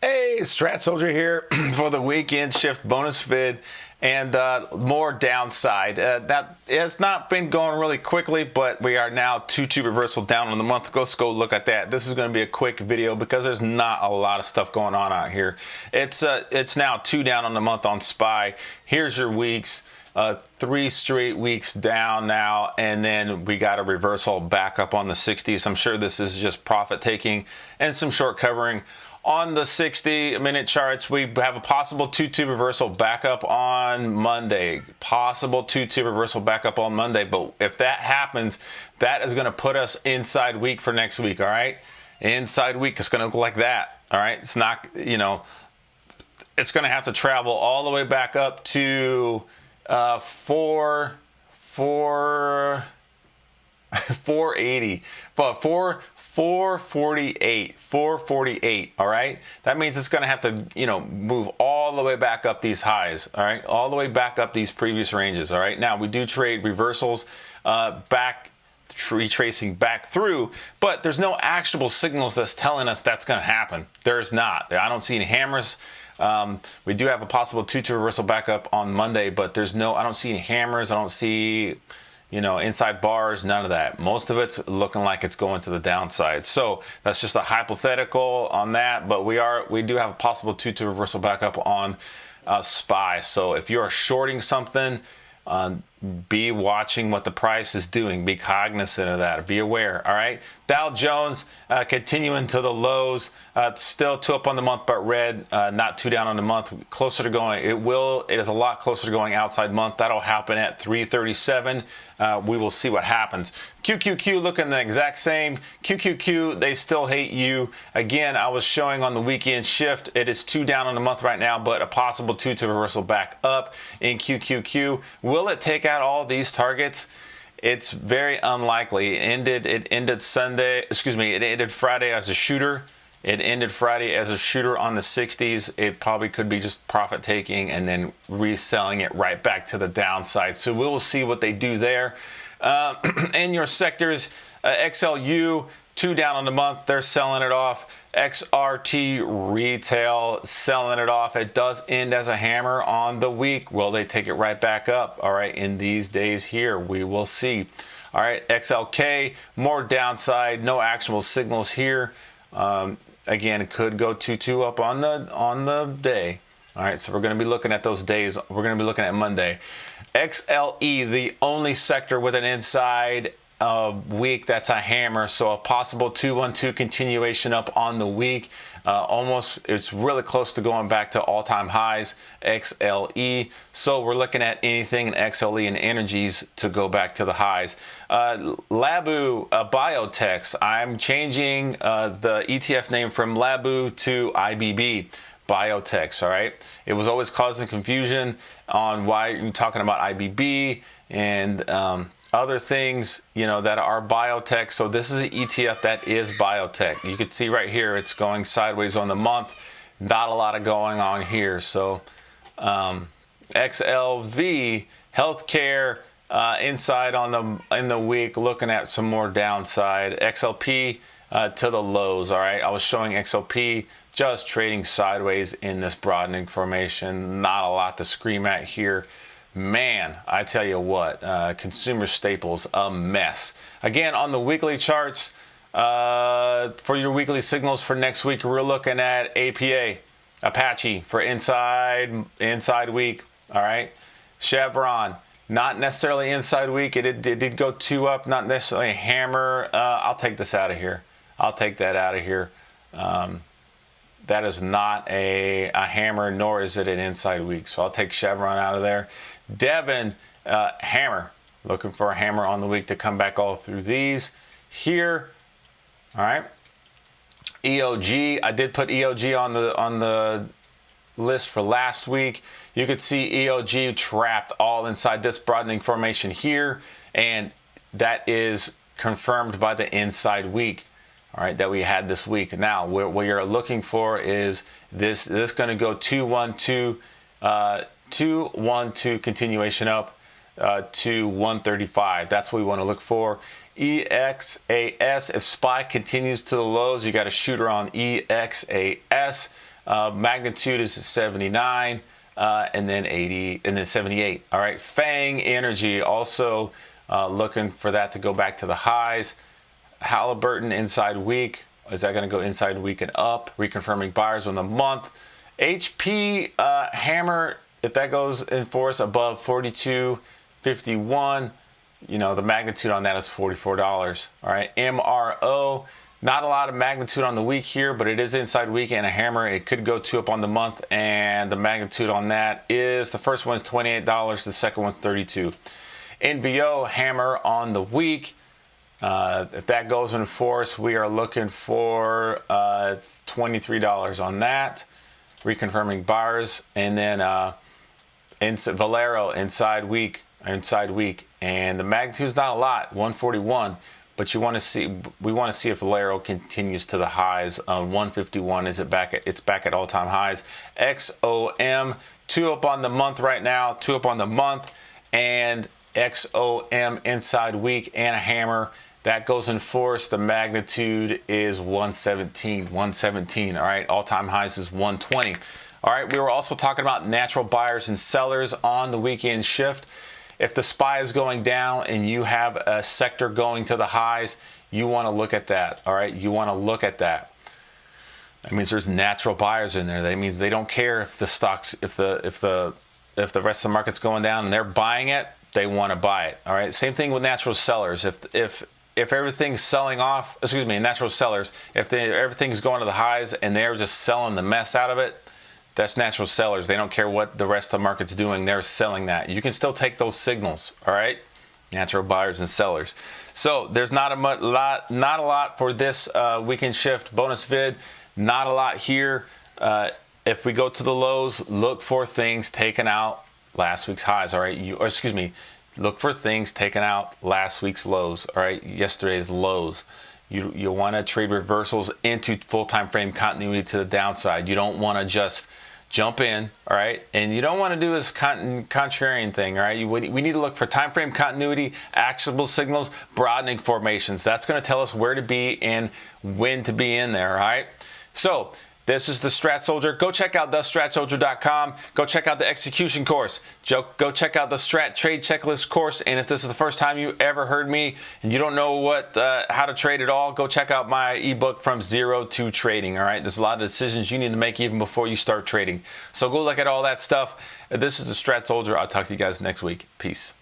Hey, Strat Soldier here for the weekend shift bonus vid and more downside. That it's not been going really quickly, but we are now 2-2 reversal down on the month. Let's go look at that. This is going to be a quick video because there's not a lot of stuff going on out here. It's now 2 down on the month on SPY. Here's your weeks. 3 straight weeks down now, and then we got a reversal back up on the 60s. I'm sure this is just profit taking and some short covering. On the 60-minute charts, we have a possible 2-2 reversal back up on Monday. Possible 2-2 reversal back up on Monday. But if that happens, that is going to put us inside week for next week, all right? Inside week is going to look like that, all right? It's not, it's going to have to travel all the way back up to 480, but 448, all right? That means it's going to have to, move all the way back up these highs, all right? All the way back up these previous ranges, all right? Now, we do trade reversals retracing back through, but there's no actionable signals that's telling us that's going to happen. There's not. I don't see any hammers. We do have a possible 2-2 reversal back up on Monday, but I don't see any hammers. I don't see, inside bars, none of that. Most of it's looking like it's going to the downside. So that's just a hypothetical on that, but we do have a possible 2-2 reversal back up on SPY. So if you are shorting something, be watching what the price is doing. Be cognizant of that. Be aware. All right. Dow Jones continuing to the lows. Still 2 up on the month, but red. Not 2 down on the month. Closer to going. It is a lot closer to going outside month. That'll happen at 337. We will see what happens. QQQ looking the exact same. QQQ, they still hate you. Again, I was showing on the weekend shift. It is 2 down on the month right now, but a possible 2-2 reversal back up in QQQ. Will it take out all these targets? It's very unlikely. It ended Friday as a shooter. It ended Friday as a shooter on the 60s. It probably could be just profit taking and then reselling it right back to the downside. So we will see what they do there. In your sectors, XLU 2 down on the month. They're selling it off. XRT retail selling it off. It does end as a hammer on the week. Will they take it right back up? All right, in these days here, we will see. All right, XLK, more downside, no actionable signals here. Again, it could go 2-2 up on the day. All right, so we're going to be looking at those days. We're going to be looking at Monday. XLE, the only sector with an inside week that's a hammer, so a possible 2-1-2 continuation up on the week. It's really close to going back to all-time highs. XLE, so we're looking at anything in XLE and energies to go back to the highs. Labu Biotechs, I'm changing the ETF name from Labu to IBB. Biotechs, all right? It was always causing confusion on why you're talking about IBB and other things, that are biotech. So this is an ETF that is biotech. You can see right here, it's going sideways on the month. Not a lot of going on here. So XLV, healthcare, inside in the week, looking at some more downside. XLP to the lows, all right? I was showing XLP just trading sideways in this broadening formation. Not a lot to scream at here. Man, I tell you what, consumer staples, a mess. Again, on the weekly charts, for your weekly signals for next week, we're looking at APA, Apache for inside week, all right? Chevron, not necessarily inside week. It did go 2 up, not necessarily a hammer. I'll take this out of here. I'll take that out of here. That is not a hammer, nor is it an inside week. So I'll take Chevron out of there. Devon, hammer. Looking for a hammer on the week to come back all through these. Here, all right. EOG, I did put EOG on the list for last week. You could see EOG trapped all inside this broadening formation here, and that is confirmed by the inside week. All right, that we had this week. Now, what you're looking for is this going to go 2-1-2, 2-1-2 continuation up to 135. That's what we want to look for. EXAS, if SPY continues to the lows, you got a shooter on EXAS. Magnitude is 79, and then 80, and then 78. All right, Fang Energy also looking for that to go back to the highs. Halliburton inside week. Is that going to go inside week and up? Reconfirming buyers on the month. HP hammer, if that goes in force above 42.51, you know, the magnitude on that is $44. All right, MRO, not a lot of magnitude on the week here, but it is inside week and a hammer. It could go 2 up on the month, and the magnitude on that is, the first one's $28, the second one's $32. NVO hammer on the week. If that goes in force, we are looking for $23 on that. Reconfirming buyers, and then Valero inside week, and the magnitude is not a lot, 141, but we want to see if Valero continues to the highs on 151. It's back at all-time highs. XOM 2 up on the month right now, 2 up on the month, and XOM inside week and a hammer. That goes in force. The magnitude is 117. All right, all-time highs is 120. All right, we were also talking about natural buyers and sellers on the weekend shift. If the SPY is going down and you have a sector going to the highs, you want to look at that. All right, you want to look at that. That means there's natural buyers in there. That means they don't care if the stocks, if the rest of the market's going down and they're buying it, they want to buy it. All right, same thing with natural sellers. If everything's selling off, natural sellers, if everything's going to the highs and they're just selling the mess out of it, that's natural sellers. They don't care what the rest of the market's doing. They're selling that. You can still take those signals, all right? Natural buyers and sellers. So there's not a lot for this weekend shift bonus vid. Not a lot here. If we go to the lows, look for things taken out last week's highs, all right? Look for things taken out last week's lows, all right? Yesterday's lows. You want to trade reversals into full time frame continuity to the downside. You don't want to just jump in, all right? And you don't want to do this contrarian thing, all right? We need to look for time frame continuity, actionable signals, broadening formations. That's going to tell us where to be and when to be in there, all right? So this is the Strat Soldier. Go check out thestratsoldier.com. Go check out the execution course. Go check out the Strat Trade Checklist course. And if this is the first time you ever heard me and you don't know how to trade at all, go check out my ebook, From Zero to Trading. All right, there's a lot of decisions you need to make even before you start trading. So go look at all that stuff. This is the Strat Soldier. I'll talk to you guys next week. Peace.